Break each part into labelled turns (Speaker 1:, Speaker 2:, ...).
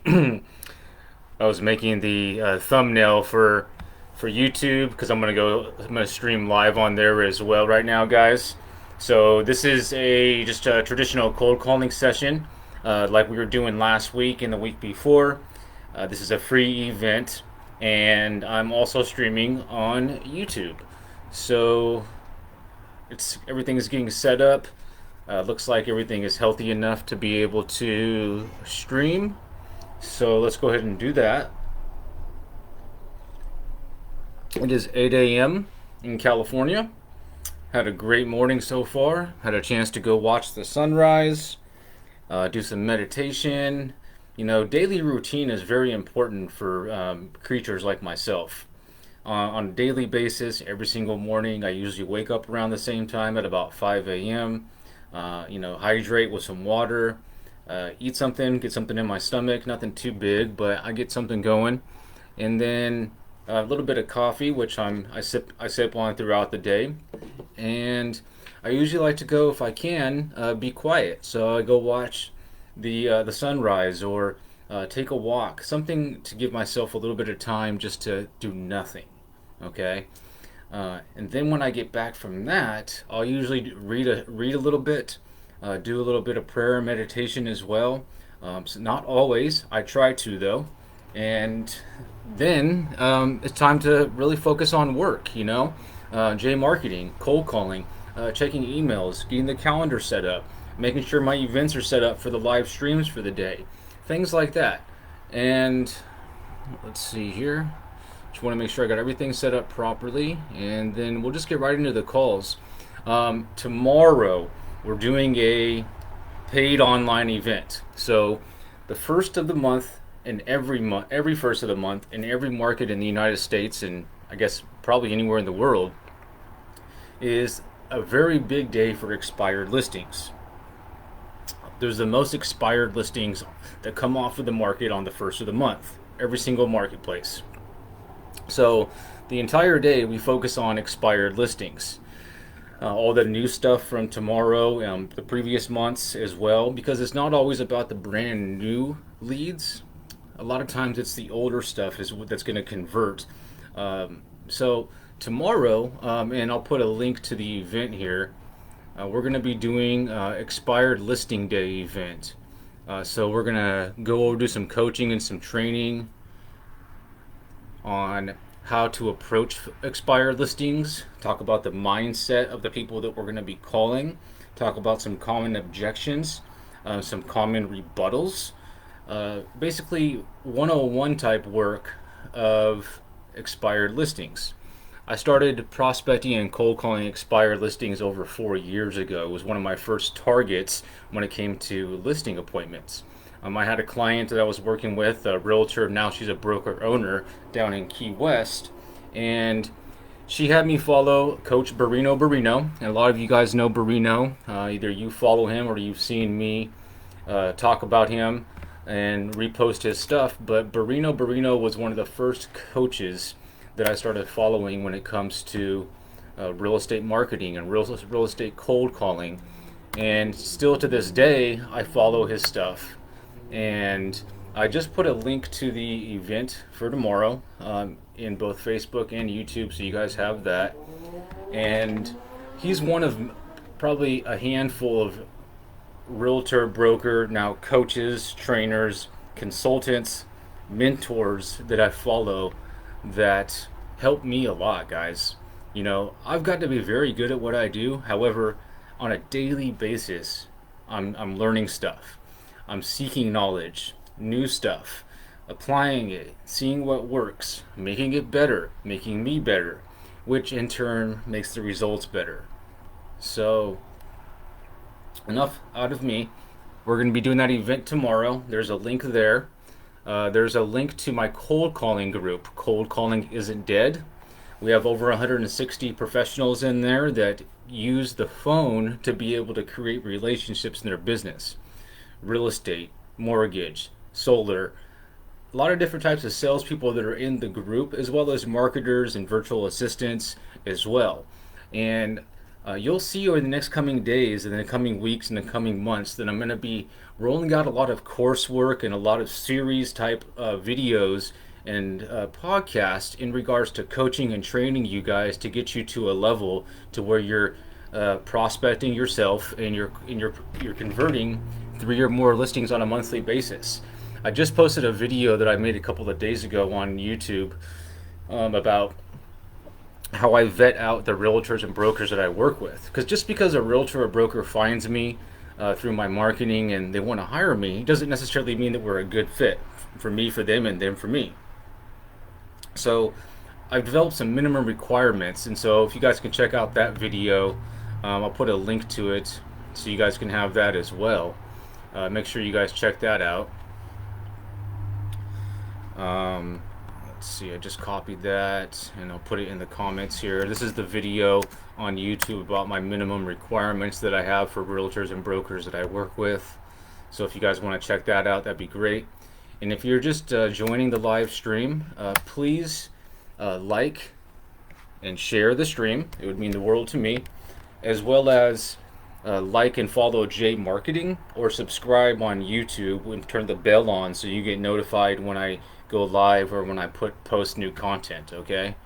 Speaker 1: I was making the thumbnail for YouTube because I'm gonna stream live on there as well right now, guys. So this is a just a traditional cold calling session, like we were doing last week and the week before. This is a free event, and I'm also streaming on YouTube. So it's everything is getting set up. Looks like everything is healthy enough to be able to stream. So let's go ahead and do that. It is 8 a.m. in California. Had a great morning so far. Had a chance to go watch the sunrise, do some meditation. You know, daily routine is very important for creatures like myself. On a daily basis, every single morning, I usually wake up around the same time at about 5 a.m. Hydrate with some water, eat something, get something in my stomach, nothing too big, but I get something going, and then a little bit of coffee, which I sip on throughout the day, and I usually like to go if I can be quiet, so I go watch the sunrise or take a walk, something to give myself a little bit of time just to do nothing. Okay. And then when I get back from that, I'll usually read a little bit, do a little bit of prayer and meditation as well. So not always. I try to though. And then it's time to really focus on work. Jmarqeting, cold calling, checking emails, getting the calendar set up, making sure my events are set up for the live streams for the day, things like that. And let's see here. Just want to make sure I got everything set up properly, and then we'll just get right into the calls. Tomorrow, we're doing a paid online event. So, the first of the month, and every first of the month, in every market in the United States, and I guess probably anywhere in the world, is a very big day for expired listings. There's the most expired listings that come off of the market on the first of the month, every single marketplace. So the entire day we focus on expired listings. All the new stuff from tomorrow, the previous months as well, because it's not always about the brand new leads. A lot of times it's the older stuff that's going to convert. So tomorrow, and I'll put a link to the event here, we're going to be doing expired listing day event. So we're going to go over, do some coaching and some training on how to approach expired listings, talk about the mindset of the people that we're going to be calling, talk about some common objections, some common rebuttals, basically 101 type work of expired listings. I started prospecting and cold calling expired listings over 4 years ago. It was one of my first targets when it came to listing appointments. I had a client that I was working with, a realtor. Now she's a broker owner down in Key West, and she had me follow Coach Barino. And a lot of you guys know Barino. Either you follow him or you've seen me talk about him and repost his stuff. But Barino was one of the first coaches that I started following when it comes to real estate marketing and real estate cold calling. And still to this day, I follow his stuff. And I just put a link to the event for tomorrow in both Facebook and YouTube, so you guys have that. And he's one of probably a handful of realtor, broker, now coaches, trainers, consultants, mentors that I follow that help me a lot, guys. I've got to be very good at what I do. However, on a daily basis, I'm learning stuff. I'm seeking knowledge, new stuff, applying it, seeing what works, making it better, making me better, which in turn makes the results better. So, enough out of me. We're going to be doing that event tomorrow. There's a link there. There's a link to my cold calling group. Cold Calling Isn't Dead. We have over 160 professionals in there that use the phone to be able to create relationships in their business. Real estate, mortgage, solar, a lot of different types of salespeople that are in the group, as well as marketers and virtual assistants as well. And You'll see over the next coming days and the coming weeks and the coming months that I'm going to be rolling out a lot of coursework and a lot of series type videos and podcasts in regards to coaching and training you guys to get you to a level to where you're prospecting yourself and you're converting 3 or more listings on a monthly basis. I just posted a video that I made a couple of days ago on YouTube about how I vet out the realtors and brokers that I work with. Because just because a realtor or broker finds me through my marketing and they want to hire me, doesn't necessarily mean that we're a good fit for me, for them, and them for me. So I've developed some minimum requirements, and so if you guys can check out that video, I'll put a link to it so you guys can have that as well. Make sure you guys check that out. Let's see, I just copied that and I'll put it in the comments here. This is the video on YouTube about my minimum requirements that I have for realtors and brokers that I work with. So if you guys want to check that out, that'd be great. And if you're just joining the live stream, please like and share the stream. It would mean the world to me. As well as like and follow jmarqeting, or subscribe on YouTube and turn the bell on so you get notified when I go live or when I post new content, okay?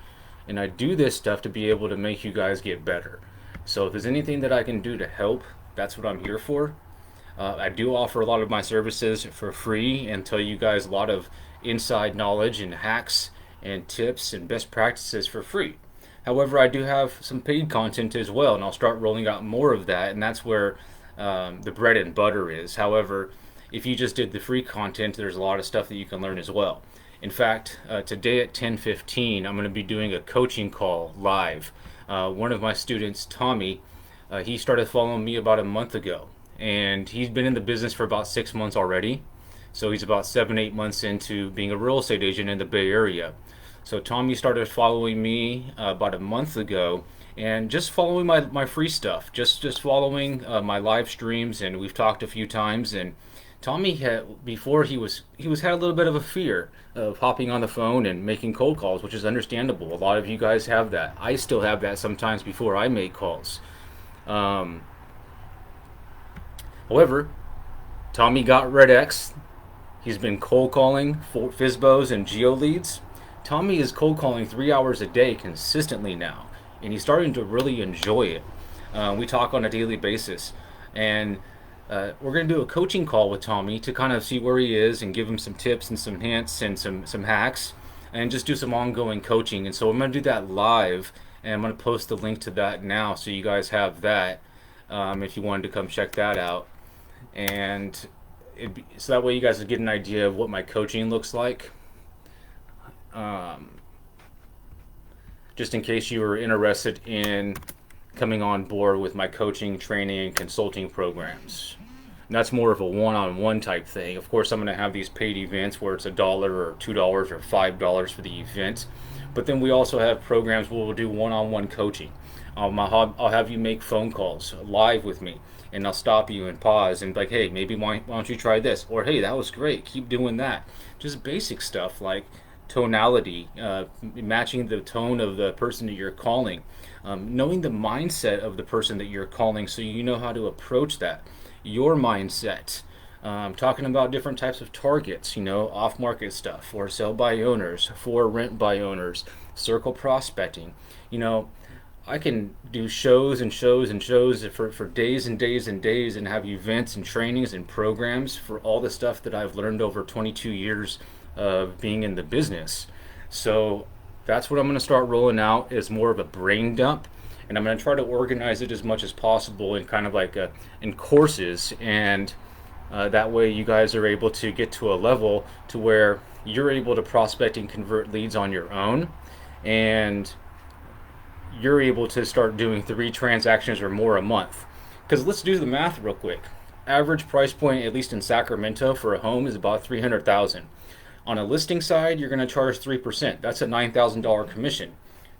Speaker 1: And I do this stuff to be able to make you guys get better. So if there's anything that I can do to help, that's what I'm here for. I do offer a lot of my services for free and tell you guys a lot of inside knowledge and hacks and tips and best practices for free. However, I do have some paid content as well, and I'll start rolling out more of that, and that's where the bread and butter is. However, if you just did the free content, there's a lot of stuff that you can learn as well. In fact, today at 10:15, I'm going to be doing a coaching call live. One of my students, Tommy, he started following me about a month ago, and he's been in the business for about 6 months already. So he's about 7-8 months into being a real estate agent in the Bay Area. So Tommy started following me about a month ago, and just following my free stuff, just following my live streams, and we've talked a few times. And Tommy had, before he was had a little bit of a fear of hopping on the phone and making cold calls, which is understandable. A lot of you guys have that. I still have that sometimes before I make calls. However, Tommy got Red X. He's been cold calling for FSBOs and geo leads. Tommy is cold calling 3 hours a day consistently now, and he's starting to really enjoy it. We talk on a daily basis, and we're going to do a coaching call with Tommy to kind of see where he is and give him some tips and some hints and some hacks, and just do some ongoing coaching. And so I'm going to do that live, and I'm going to post the link to that now so you guys have that if you wanted to come check that out. And so that way you guys will get an idea of what my coaching looks like. Just in case you were interested in coming on board with my coaching, training, and consulting programs. And that's more of a one-on-one type thing. Of course, I'm going to have these paid events where it's $1 or $2 or $5 for the event. But then we also have programs where we'll do one-on-one coaching. I'll have you make phone calls live with me, and I'll stop you and pause and be like, hey, maybe why don't you try this? Or, hey, that was great, keep doing that. Just basic stuff like tonality, matching the tone of the person that you're calling, knowing the mindset of the person that you're calling so you know how to approach that, your mindset. Talking about different types of targets, off-market stuff, for sell by owners, for rent by owners, circle prospecting. I can do shows and shows and shows for days and days and days, and have events and trainings and programs for all the stuff that I've learned over 22 years of being in the business. So that's what I'm going to start rolling out, is more of a brain dump, and I'm going to try to organize it as much as possible in kind of like in courses, and that way you guys are able to get to a level to where you're able to prospect and convert leads on your own, and you're able to start doing 3 transactions or more a month. Because let's do the math real quick. Average price point, at least in Sacramento, for a home is about $300,000. On a listing side, you're going to charge 3%. That's a $9,000 commission.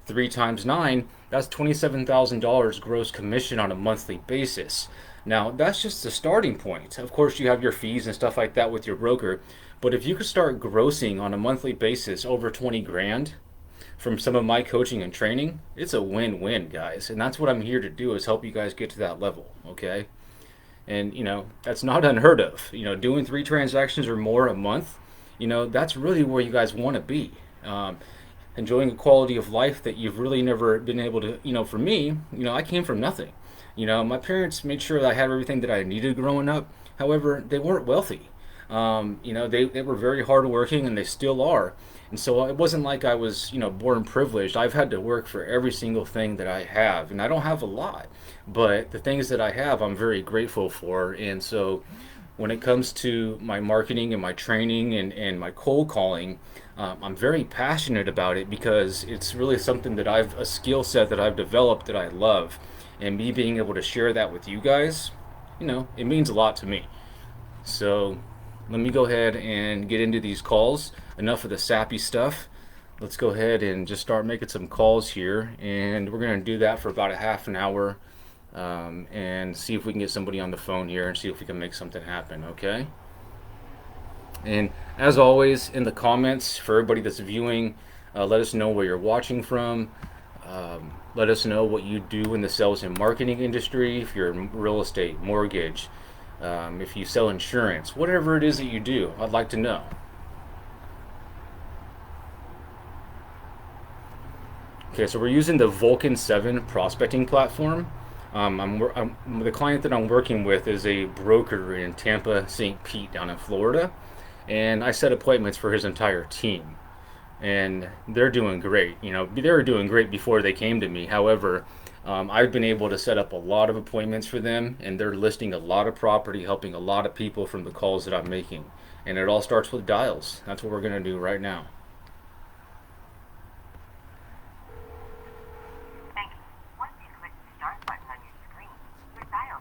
Speaker 1: 3 times 9, that's $27,000 gross commission on a monthly basis. Now, that's just the starting point. Of course, you have your fees and stuff like that with your broker, but if you could start grossing on a monthly basis over 20 grand from some of my coaching and training, it's a win-win, guys. And that's what I'm here to do, is help you guys get to that level, okay? And, that's not unheard of. Doing 3 transactions or more a month, that's really where you guys want to be. Enjoying a quality of life that you've really never been able to, for me, I came from nothing. My parents made sure that I had everything that I needed growing up. However, they weren't wealthy. They were very hardworking, and they still are. And so it wasn't like I was, born privileged. I've had to work for every single thing that I have, and I don't have a lot, but the things that I have, I'm very grateful for. And so when it comes to my marketing and my training and my cold calling, I'm very passionate about it, because it's really something that a skill set that I've developed that I love. And me being able to share that with you guys, it means a lot to me. So let me go ahead and get into these calls. Enough of the sappy stuff. Let's go ahead and just start making some calls here. And we're going to do that for about a half an hour, and see if we can get somebody on the phone here and see if we can make something happen, okay? And as always, in the comments, for everybody that's viewing, let us know where you're watching from. Let us know what you do in the sales and marketing industry, if you're in real estate, mortgage, if you sell insurance, whatever it is that you do, I'd like to know. Okay, so we're using the Vulcan 7 prospecting platform. The client that I'm working with is a broker in Tampa, St. Pete, down in Florida, and I set appointments for his entire team. And they're doing great. They were doing great before they came to me. However, I've been able to set up a lot of appointments for them, and they're listing a lot of property, helping a lot of people from the calls that I'm making. And it all starts with dials. That's what we're going to do right now.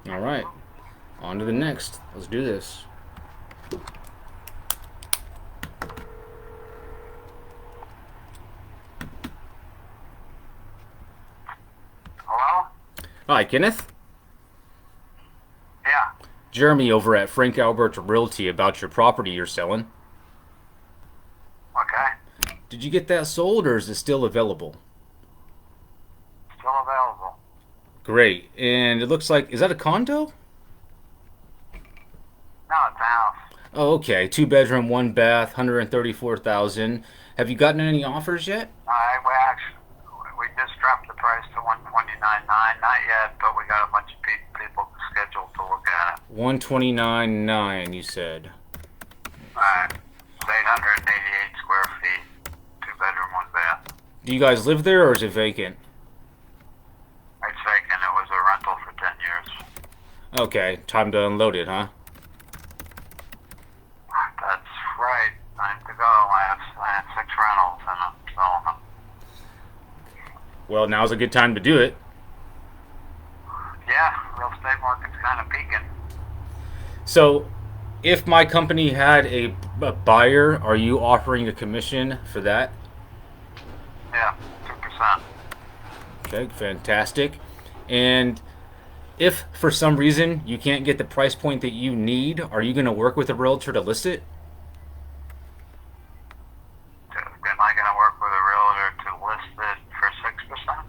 Speaker 1: All right, on to the next. Let's do this.
Speaker 2: Hello?
Speaker 1: Hi, Kenneth.
Speaker 2: Yeah.
Speaker 1: Jeremy over at Frank Albert Realty about your property you're selling.
Speaker 2: Okay.
Speaker 1: Did you get that sold, or is it still available?
Speaker 2: Still available.
Speaker 1: Great. And it looks like, is that a condo?
Speaker 2: No, it's a house.
Speaker 1: Oh, okay. 2-bedroom, 1-bath, 134,000. Have you gotten any offers yet?
Speaker 2: We just dropped the price to 129.9. Not yet, but we got a bunch of people scheduled to look at it.
Speaker 1: 129.9, you said.
Speaker 2: Alright. It's 888 square feet. 2-bedroom, 1-bath.
Speaker 1: Do you guys live there, or is it vacant?
Speaker 2: It's vacant. It was a rental for 10 years.
Speaker 1: Okay, time to unload it, huh?
Speaker 2: That's right. Time to go. I have 6 rentals, and I'm selling them.
Speaker 1: Well, now's a good time to do it.
Speaker 2: Yeah, real estate market's kind of peaking.
Speaker 1: So, if my company had a buyer, are you offering a commission for that?
Speaker 2: Yeah, 2%.
Speaker 1: Okay, fantastic. And if for some reason you can't get the price point that you need, are you going to work with a realtor to list it?
Speaker 2: Am I going to work with a realtor to list it for 6%?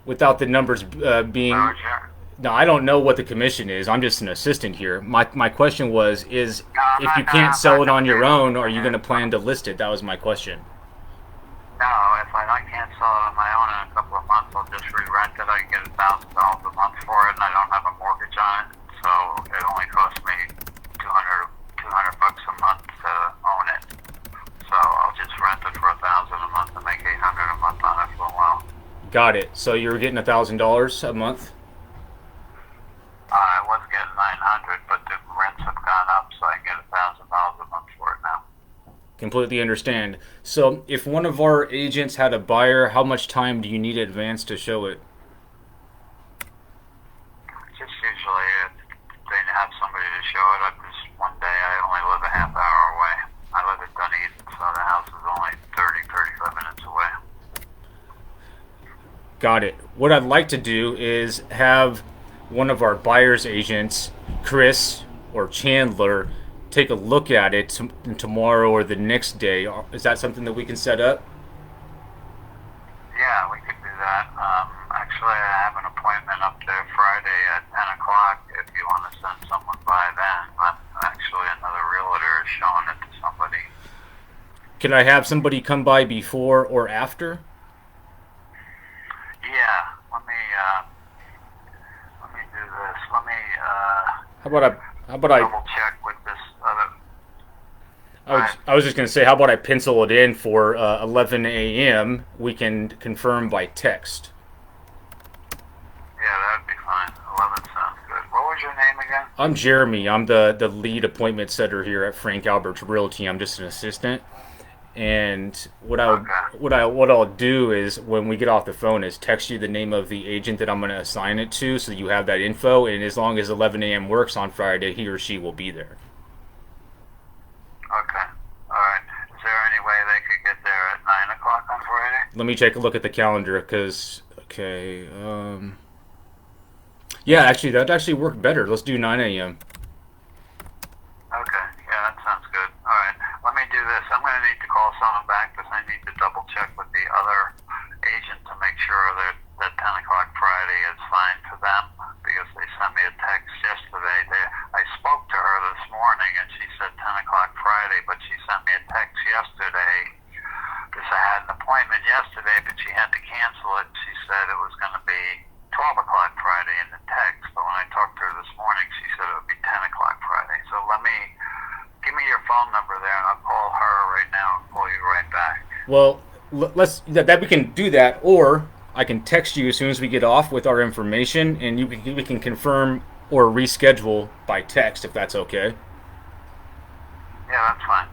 Speaker 1: Without the numbers being...
Speaker 2: Oh, sure.
Speaker 1: No, I don't know what the commission is. I'm just an assistant here. My question was, if you can't sell it on your own, are you going to plan to list it? That was my question.
Speaker 2: No, if I can't sell it on my own in a couple of months, I'll just re-rent it. I can get $1,000 a month for it, and I don't have a mortgage on it, so it only costs me $200 a month to own it. So I'll just rent it for $1,000 a month and make $800 a month on it for a while.
Speaker 1: Got it. So you're getting $1,000 a month?
Speaker 2: I was getting $900, but the rents have gone up, so I can get $1,000 a month for it now.
Speaker 1: Completely understand. So if one of our agents had a buyer, how much time do you need in advance to show it?
Speaker 2: Just usually they have somebody to show it. One day I only live a half hour away. I live in Dunedin, so the house is only 35 minutes away.
Speaker 1: Got it. What I'd like to do is have one of our buyer's agents, Chris or Chandler, take a look at it tomorrow or the next day. Is that something that we can set up?
Speaker 2: Actually, I have an appointment up there Friday at 10 o'clock if you want to send someone by then. Actually, another realtor is showing it to somebody.
Speaker 1: Can I have somebody come by before or after?
Speaker 2: Yeah, let me do this. Let me
Speaker 1: How about I? How about I?
Speaker 2: double check with this other.
Speaker 1: I was just gonna say, how about I pencil it in for 11 a.m. We can confirm by text.
Speaker 2: Yeah, that'd be fine. 11 sounds good. What was your name again?
Speaker 1: I'm Jeremy. I'm the lead appointment setter here at Frank Albert's Realty. I'm just an assistant. And
Speaker 2: Okay.
Speaker 1: what I'll do is when we get off the phone is text you the name of the agent that I'm going to assign it to, so you have that info. And as long as 11 a.m. works on Friday, he or she will be there.
Speaker 2: Okay. All right. Is there any way they could get there at 9 o'clock on Friday?
Speaker 1: Let me take a look at the calendar because yeah, actually that actually worked better. Let's do 9 a.m.
Speaker 2: Okay. Yeah, that sounds good. All right. Let me do this. I'm going to need to call someone back because I need to double check with the other agent to make sure that 10 o'clock Friday is fine for them because they sent me a text yesterday. I spoke to her this morning and she said 10 o'clock Friday, but she sent me a text yesterday because I had an appointment yesterday, but she had to cancel it. She said it was going to be 12 o'clock Friday in the text, but when I talked to her this morning, she said it would be 10 o'clock Friday. So give me your phone number there and I'll call her right now and call you right back.
Speaker 1: Well, let's that we can do that, or I can text you as soon as we get off with our information, and we can confirm or reschedule by text if that's okay.
Speaker 2: Yeah, that's fine.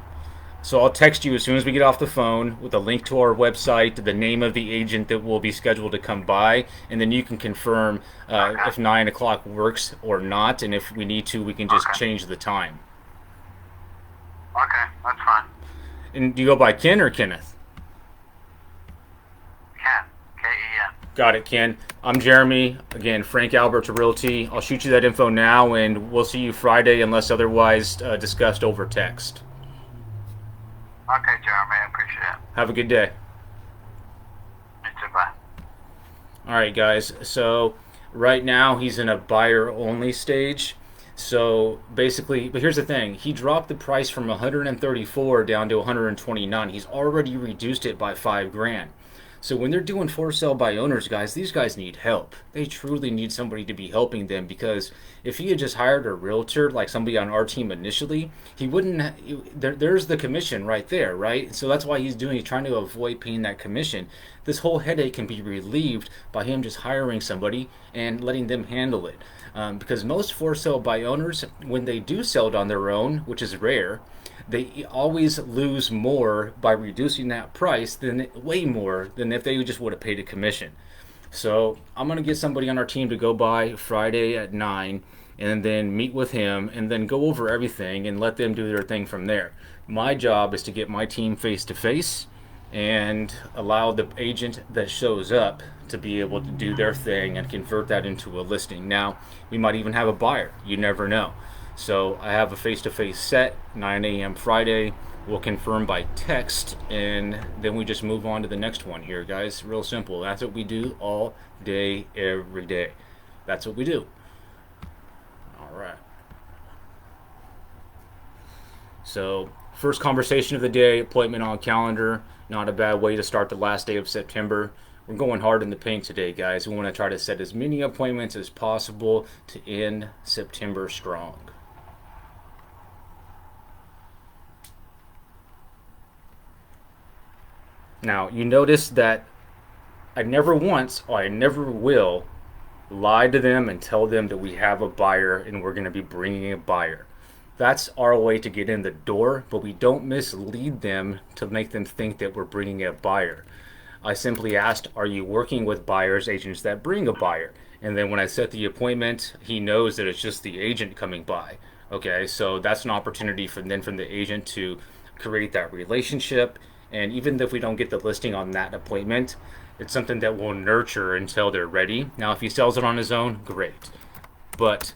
Speaker 1: So I'll text you as soon as we get off the phone with a link to our website, the name of the agent that will be scheduled to come by, and then you can confirm
Speaker 2: Okay.
Speaker 1: if 9 o'clock works or not, and if we need to, we can just
Speaker 2: Okay.
Speaker 1: change the time.
Speaker 2: Okay, that's fine.
Speaker 1: And do you go by Ken or Kenneth?
Speaker 2: Ken, K-E-N.
Speaker 1: Got it, Ken. I'm Jeremy. Again, Frank Albert's Realty. I'll shoot you that info now, and we'll see you Friday unless otherwise discussed over text.
Speaker 2: Okay, Jeremy, I appreciate it.
Speaker 1: Have a good day.
Speaker 2: You too, bye.
Speaker 1: All right, guys. So right now he's in a buyer only stage. So basically, but here's the thing. He dropped the price from 134 down to 129. He's already reduced it by 5 grand. So when they're doing for sale by owners, guys, these guys need help. They truly need somebody to be helping them, because if he had just hired a realtor like somebody on our team initially, he wouldn't. There's the commission right there, right? So that's why he's trying to avoid paying that commission. This whole headache can be relieved by him just hiring somebody and letting them handle it. Because most for sale by owners, when they do sell it on their own, which is rare, they always lose more by reducing that price way more than if they just would have paid a commission. So I'm going to get somebody on our team to go by Friday at 9 and then meet with him and then go over everything and let them do their thing from there. My job is to get my team face to face and allow the agent that shows up to be able to do their thing and convert that into a listing. Now, we might even have a buyer. You never know. So I have a face-to-face set, 9 a.m. Friday. We'll confirm by text, and then we just move on to the next one here, guys. Real simple. That's what we do all day, every day. That's what we do. All right. So first conversation of the day, appointment on calendar. Not a bad way to start the last day of September. We're going hard in the paint today, guys. We want to try to set as many appointments as possible to end September strong. Now, you notice that I never once, or I never will, lie to them and tell them that we have a buyer and we're going to be bringing a buyer. That's our way to get in the door, but we don't mislead them to make them think that we're bringing a buyer. I simply asked, are you working with buyers agents that bring a buyer? And then when I set the appointment, he knows that it's just the agent coming by. Okay, so that's an opportunity from the agent to create that relationship. And even if we don't get the listing on that appointment, it's something that we'll nurture until they're ready. Now, if he sells it on his own, great. But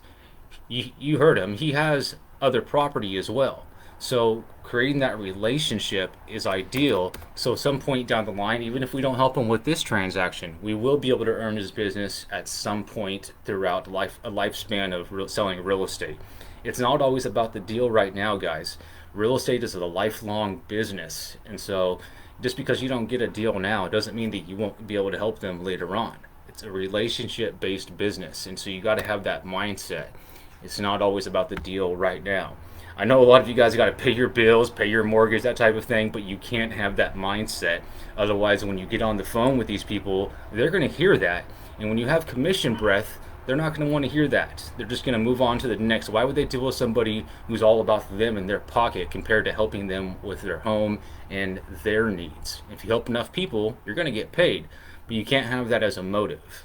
Speaker 1: you heard him. He has other property as well. So creating that relationship is ideal. So at some point down the line, even if we don't help him with this transaction, we will be able to earn his business at some point throughout a lifespan of selling real estate. It's not always about the deal right now, guys. Real estate is a lifelong business, and so just because you don't get a deal now doesn't mean that you won't be able to help them later on. It's a relationship based business, and so you got to have that mindset. It's not always about the deal right now. I know a lot of you guys got to pay your bills, pay your mortgage, that type of thing, but you can't have that mindset. Otherwise, when you get on the phone with these people, they're going to hear that. And when you have commission breath, they're not going to want to hear that. They're just going to move on to the next. Why would they deal with somebody who's all about them and their pocket compared to helping them with their home and their needs? If you help enough people, you're going to get paid, but you can't have that as a motive.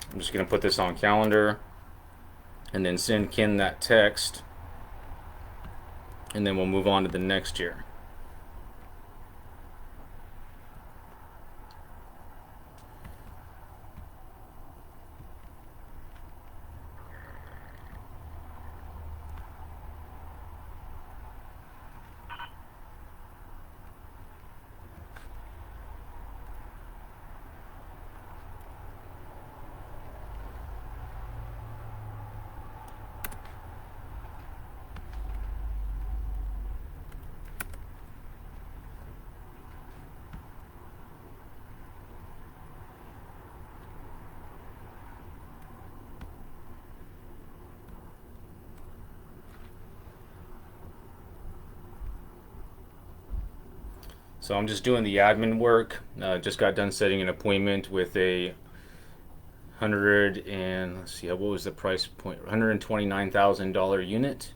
Speaker 1: I'm just going to put this on calendar and then send Ken that text, and then we'll move on to the next year. So I'm just doing the admin work. Just got done setting an appointment with a hundred and let's see, what was the price point? $129,000 unit.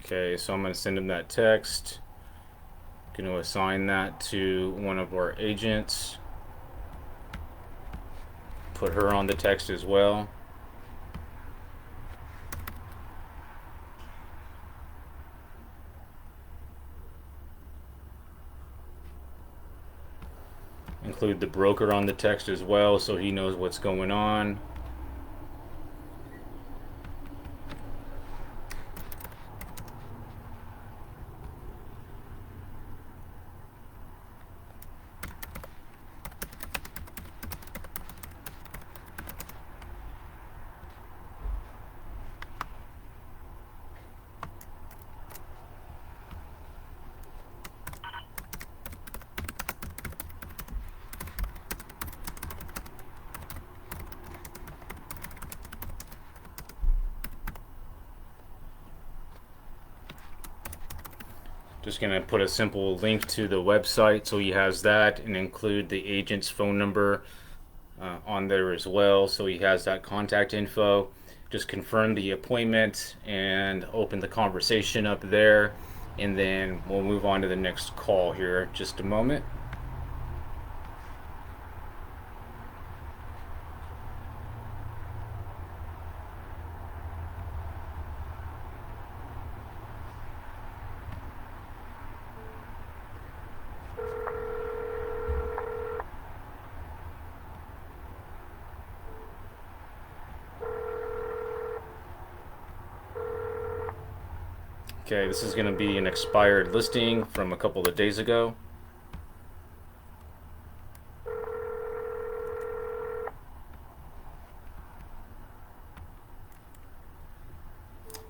Speaker 1: Okay, so I'm going to send him that text. Going to assign that to one of our agents. Put her on the text as well. Include the broker on the text as well so he knows what's going on. Just going to put a simple link to the website so he has that, and include the agent's phone number on there as well so he has that contact info. Just confirm the appointment and open the conversation up there, and then we'll move on to the next call here in just a moment. Okay, this is going to be an expired listing from a couple of days ago.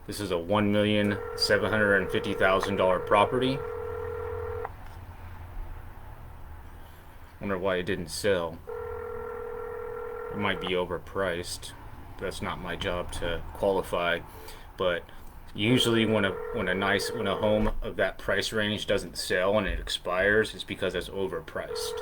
Speaker 1: This is a $1,750,000 property. Wonder why it didn't sell. it might be overpriced. That's not my job to qualify, but usually when a home of that price range doesn't sell and it expires, it's because it's overpriced.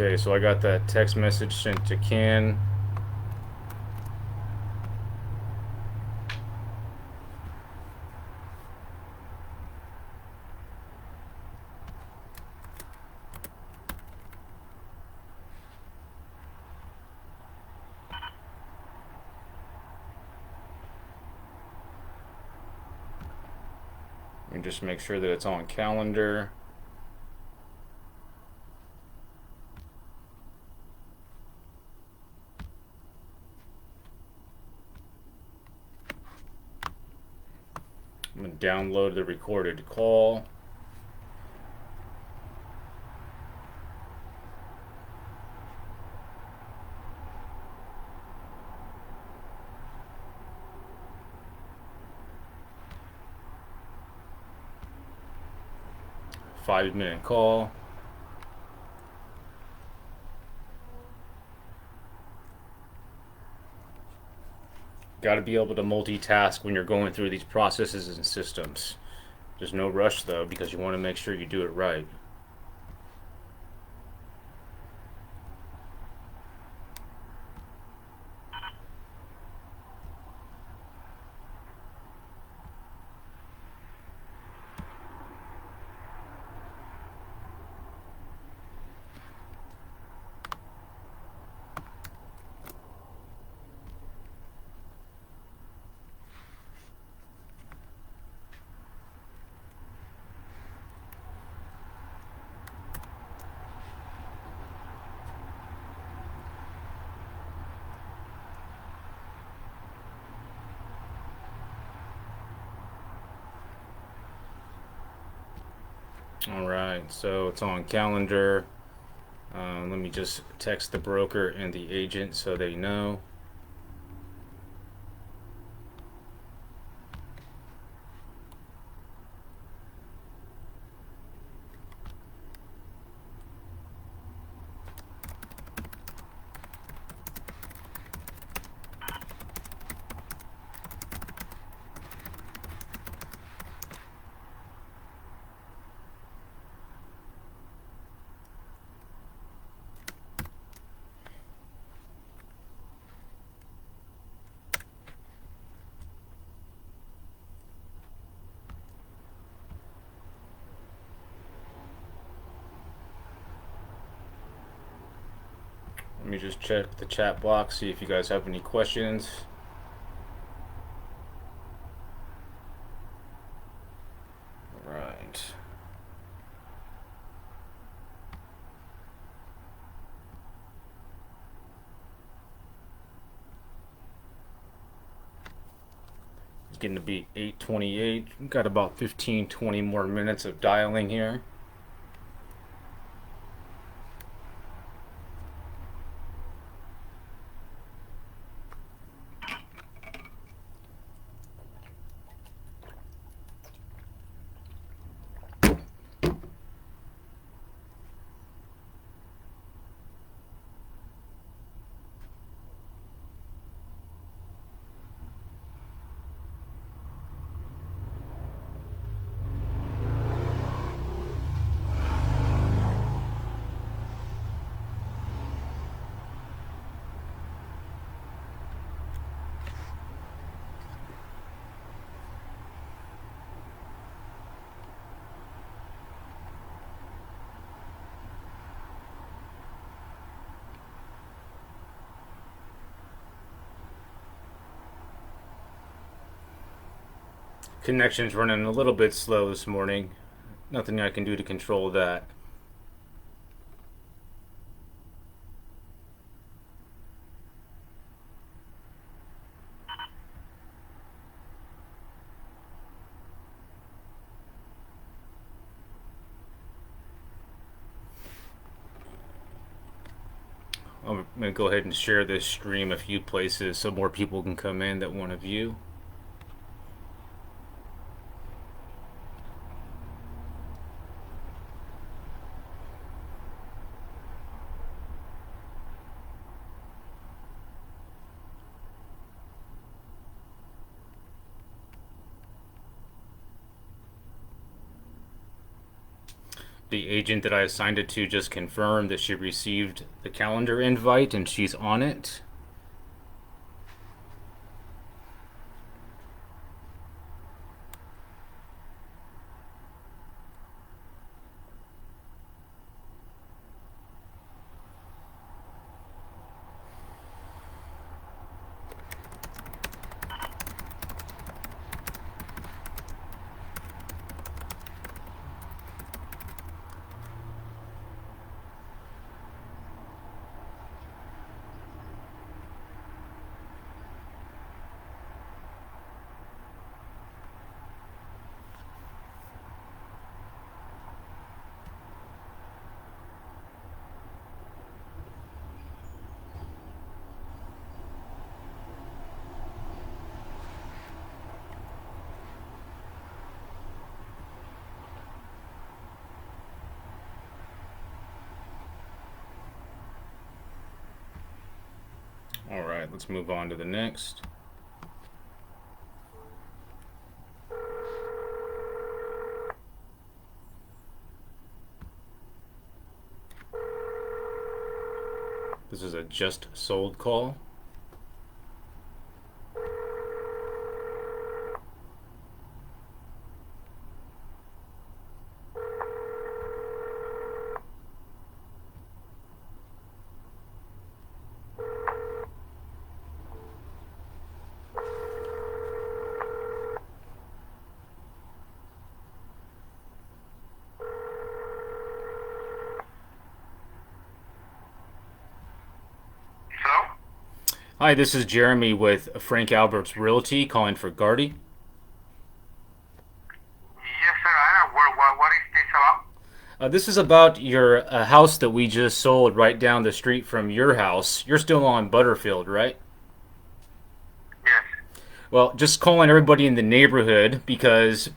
Speaker 1: Okay, so I got that text message sent to Ken. And just make sure that it's on calendar. I'm going to download the recorded call. Five-minute call. Got to be able to multitask when you're going through these processes and systems. There's no rush though, because you want to make sure you do it right. Alright, so it's on calendar. Let me just text the broker and the agent so they know. Let me just check the chat box, see if you guys have any questions. Right. It's getting to be 8:28. We've got about 15-20 more minutes of dialing here. Connection's running a little bit slow this morning. Nothing I can do to control that. I'm going to go ahead and share this stream a few places so more people can come in that want to view. The agent that I assigned it to just confirmed that she received the calendar invite and she's on it. All right, let's move on to the next. This is a just sold call. Hi, this is Jeremy with Frank Albert's Realty calling for Gardy.
Speaker 2: Yes, sir. I know. What is this about?
Speaker 1: This is about your house that we just sold right down the street from your house. You're still on Butterfield, right?
Speaker 2: Yes.
Speaker 1: Well, just calling everybody in the neighborhood because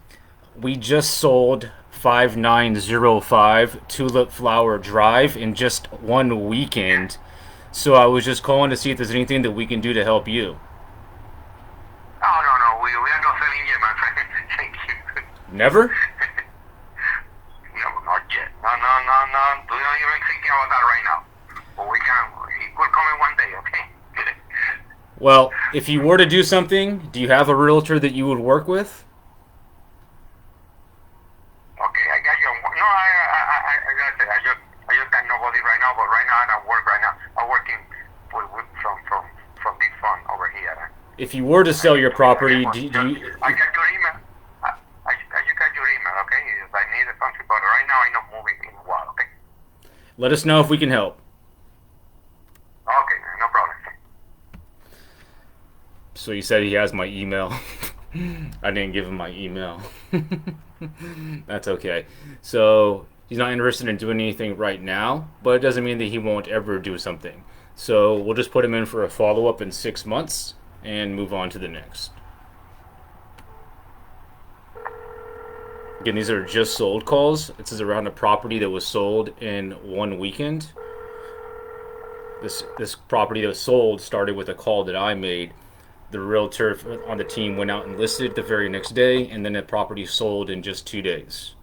Speaker 1: we just sold 5905 Tulip Flower Drive in just one weekend. So I was just calling to see if there's anything that we can do to help you.
Speaker 2: Oh, no. We are not selling yet, my friend. Thank you.
Speaker 1: Never?
Speaker 2: No, not yet. No. Do not even thinking about that right now. But it will come in one day, okay?
Speaker 1: Well, if you were to do something, do you have a realtor that you would work with?
Speaker 2: Okay, I got you. No, I gotta say, I just got nobody right now, but right now I'm at work right now. I'm working from this phone over here.
Speaker 1: If you were to sell your property, do you...
Speaker 2: I got your email. You got your email, okay? If I need something, but right now I'm not moving in a while, okay?
Speaker 1: Let us know if we can help.
Speaker 2: Okay, no problem.
Speaker 1: So you said he has my email. I didn't give him my email. That's okay. So he's not interested in doing anything right now, but it doesn't mean that he won't ever do something. So we'll just put him in for a follow-up in 6 months and move on to the next. Again, these are just sold calls. This is around a property that was sold in one weekend. This property that was sold started with a call that I made. The realtor on the team went out and listed the very next day, and then the property sold in just 2 days.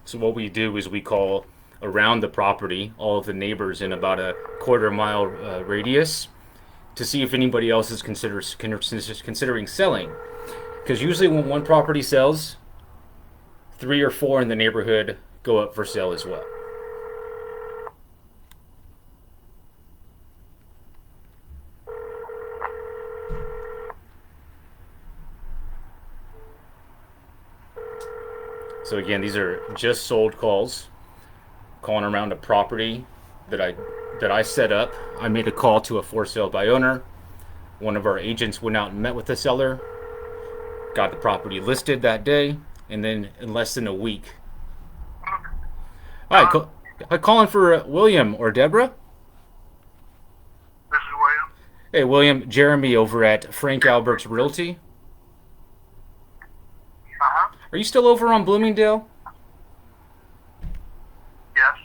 Speaker 1: So what we do is we call around the property all of the neighbors in about a quarter-mile radius to see if anybody else is considering selling. Because usually when one property sells, 3 or 4 in the neighborhood go up for sale as well. So again, these are just sold calls, calling around a property that I set up. I made a call to a for sale by owner. One of our agents went out and met with the seller, got the property listed that day, and then in less than a week. Hi, I'm calling for William or Deborah.
Speaker 2: This is William.
Speaker 1: Hey, William, Jeremy over at Frank Albert's Realty. Are you still over on Bloomingdale?
Speaker 2: Yes.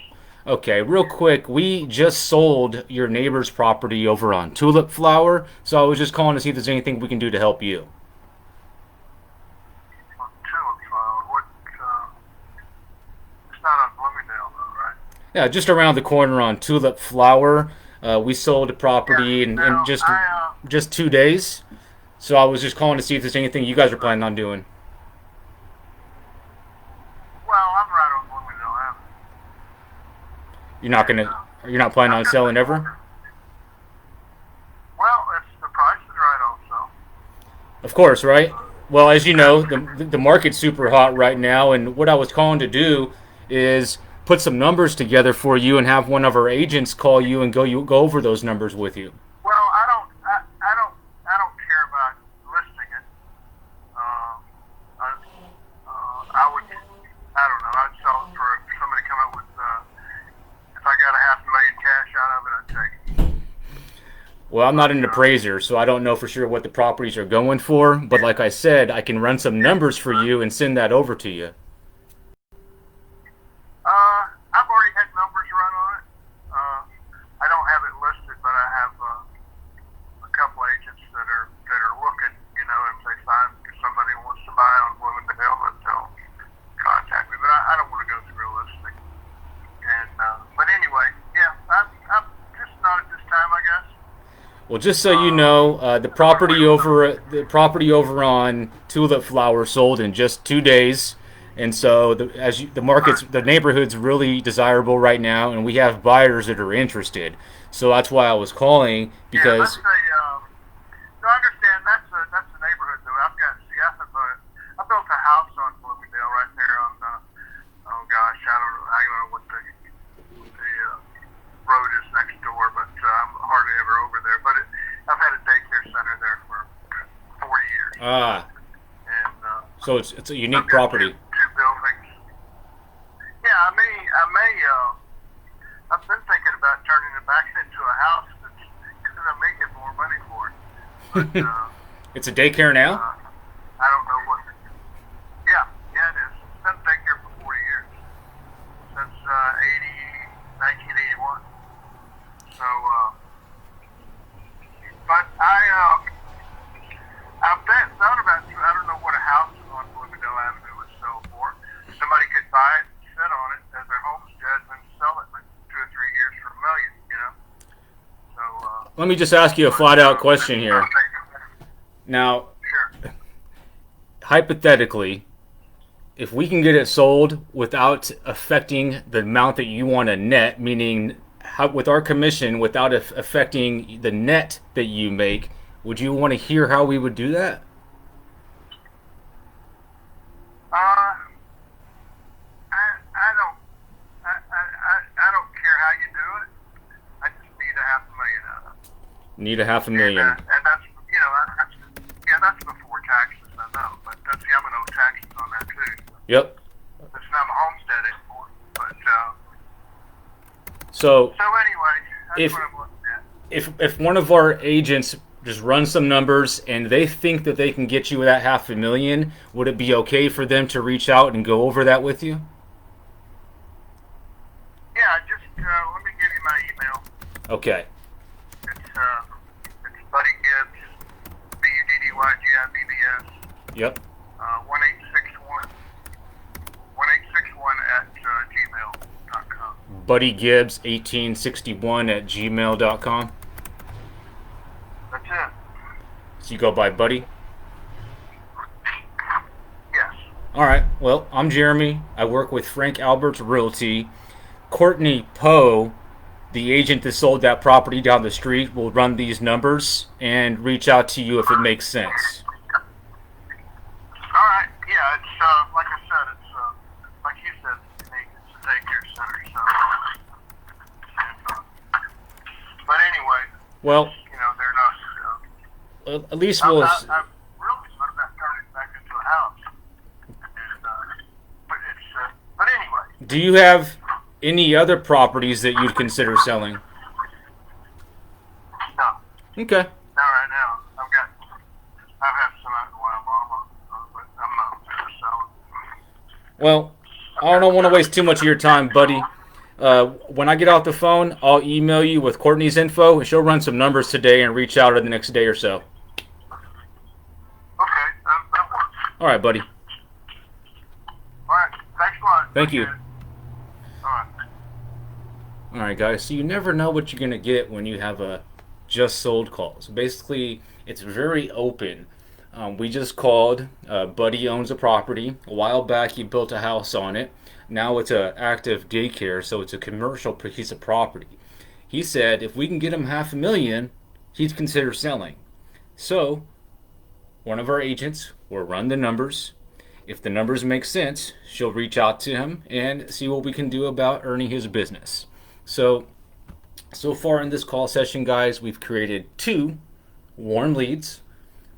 Speaker 1: Okay, real quick, we just sold your neighbor's property over on Tulip Flower, so I was just calling to see if there's anything we can do to help you.
Speaker 2: On Tulip, what? It's not on Bloomingdale, though, right?
Speaker 1: Yeah, just around the corner on Tulip Flower. We sold a property in just 2 days, so I was just calling to see if there's anything you guys are planning on doing.
Speaker 2: Well, I'm right on Bloomingdale Avenue.
Speaker 1: You're not planning on selling ever?
Speaker 2: Well, if the price is right, also.
Speaker 1: Of course, right? Well, as you know, the market's super hot right now, and what I was calling to do is put some numbers together for you and have one of our agents call you and go over those numbers with you.
Speaker 2: Well, I don't care about listing it. I don't know. I'd sell it for somebody come up with. If I got $500,000 cash out of it, I'd take it.
Speaker 1: Well, I'm not an appraiser, so I don't know for sure what the properties are going for. But like I said, I can run some numbers for you and send that over to you.
Speaker 2: I've already had numbers run on it. I don't have it listed, but I have a couple agents that are looking. You know, if they find somebody who wants to buy on Bloomingdale, that they'll contact me. But I don't want to go through a listing. And but anyway, yeah, I'm just not at this time, I guess.
Speaker 1: Well, just so you know, the property over on Tulip Flower sold in just 2 days, and so the neighborhood's really desirable right now, and we have buyers that are interested. So that's why I was calling because.
Speaker 2: Yeah, let's say, no, I understand that's the neighborhood though. I built a house on Bloomingdale right there on oh gosh, I don't know what the road is next door, but I'm hardly ever over there. But I've had a daycare center there for 40 years. And
Speaker 1: so it's a unique property.
Speaker 2: Two buildings. Yeah, I may. I've been thinking about turning it back into a house because I may get more money for it. But,
Speaker 1: it's a daycare now?
Speaker 2: I don't know what. Yeah, it is. It's been daycare for 40 years since 1981. So, but I've thought about. I don't know what a house on Bloomingdale Avenue would sell for. Somebody could buy it, sit on it as their homestead, and then sell it in like 2 or 3 years for $1 million. You know. So.
Speaker 1: Let me just ask you a flat-out question here. Now,
Speaker 2: sure.
Speaker 1: Hypothetically, if we can get it sold without affecting the amount that you want to net, meaning with our commission, without affecting the net that you make, would you want to hear how we would do that?
Speaker 2: I don't care how you do it. I just need $500,000 out of it.
Speaker 1: Need $500,000.
Speaker 2: And that's that's before taxes. I know, but that's I'm gonna owe taxes on that too.
Speaker 1: Yep.
Speaker 2: It's not a homestead anymore. But
Speaker 1: so
Speaker 2: anyway, that's what I'm looking at.
Speaker 1: If one of our agents just runs some numbers and they think that they can get you that $500,000, would it be okay for them to reach out and go over that with you?
Speaker 2: Yeah, just let me give you my email.
Speaker 1: Okay.
Speaker 2: It's Buddy Gibbs, BUDDYGIBBS.
Speaker 1: Yep.
Speaker 2: 1861 at
Speaker 1: buddygibbs1861 at gmail.com.
Speaker 2: That's it.
Speaker 1: So you go by Buddy?
Speaker 2: Yes.
Speaker 1: All right. Well, I'm Jeremy. I work with Frank Albert's Realty. Courtney Poe, the agent that sold that property down the street, will run these numbers and reach out to you if it makes sense.
Speaker 2: All right. Yeah, it's like I said, it's like you said, it's a daycare center. So, but anyway,
Speaker 1: Well,
Speaker 2: they're not.
Speaker 1: at least
Speaker 2: I'm
Speaker 1: we'll.
Speaker 2: really thought about turning it back into a house. But anyway.
Speaker 1: Do you have any other properties that you'd consider selling?
Speaker 2: No.
Speaker 1: Okay.
Speaker 2: Not right now. I've had some out in Wyoming, but I'm not going to sell it.
Speaker 1: Well, I don't want to waste too much of your time, buddy. When I get off the phone, I'll email you with Courtney's info, and she'll run some numbers today and reach out in the next day or so.
Speaker 2: Okay, that works.
Speaker 1: All right, buddy.
Speaker 2: All right, thanks a lot.
Speaker 1: Thank you.
Speaker 2: All right.
Speaker 1: All right, guys. So you never know what you're going to get when you have a just sold call. So basically, it's very open. We just called. Buddy owns a property. A while back, he built a house on it. Now it's an active daycare, so it's a commercial piece of property. He said if we can get him $500,000, he'd consider selling. So one of our agents will run the numbers. If the numbers make sense, she'll reach out to him and see what we can do about earning his business. So far in this call session, guys, we've created 2 warm leads.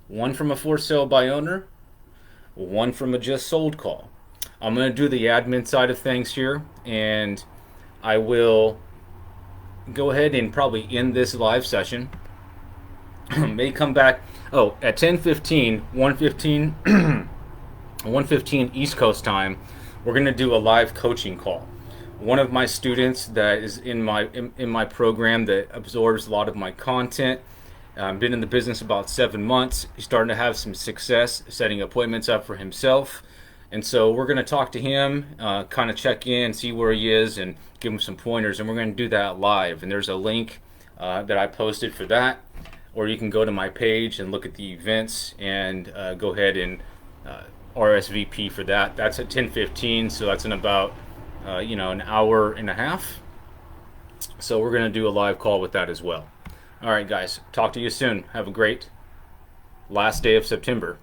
Speaker 1: One from a for sale by owner, one from a just sold call. I'm going to do the admin side of things here, and I will go ahead and probably end this live session. May come back at 10:15, 1:15 East Coast time. We're going to do a live coaching call. One of my students that is in my program that absorbs a lot of my content, been in the business about 7 months. He's starting to have some success setting appointments up for himself. And so we're going to talk to him, kind of check in, see where he is, and give him some pointers. And we're going to do that live. And there's a link that I posted for that. Or you can go to my page and look at the events and go ahead and RSVP for that. That's at 10:15, so that's in about an hour and a half. So we're going to do a live call with that as well. All right, guys. Talk to you soon. Have a great last day of September.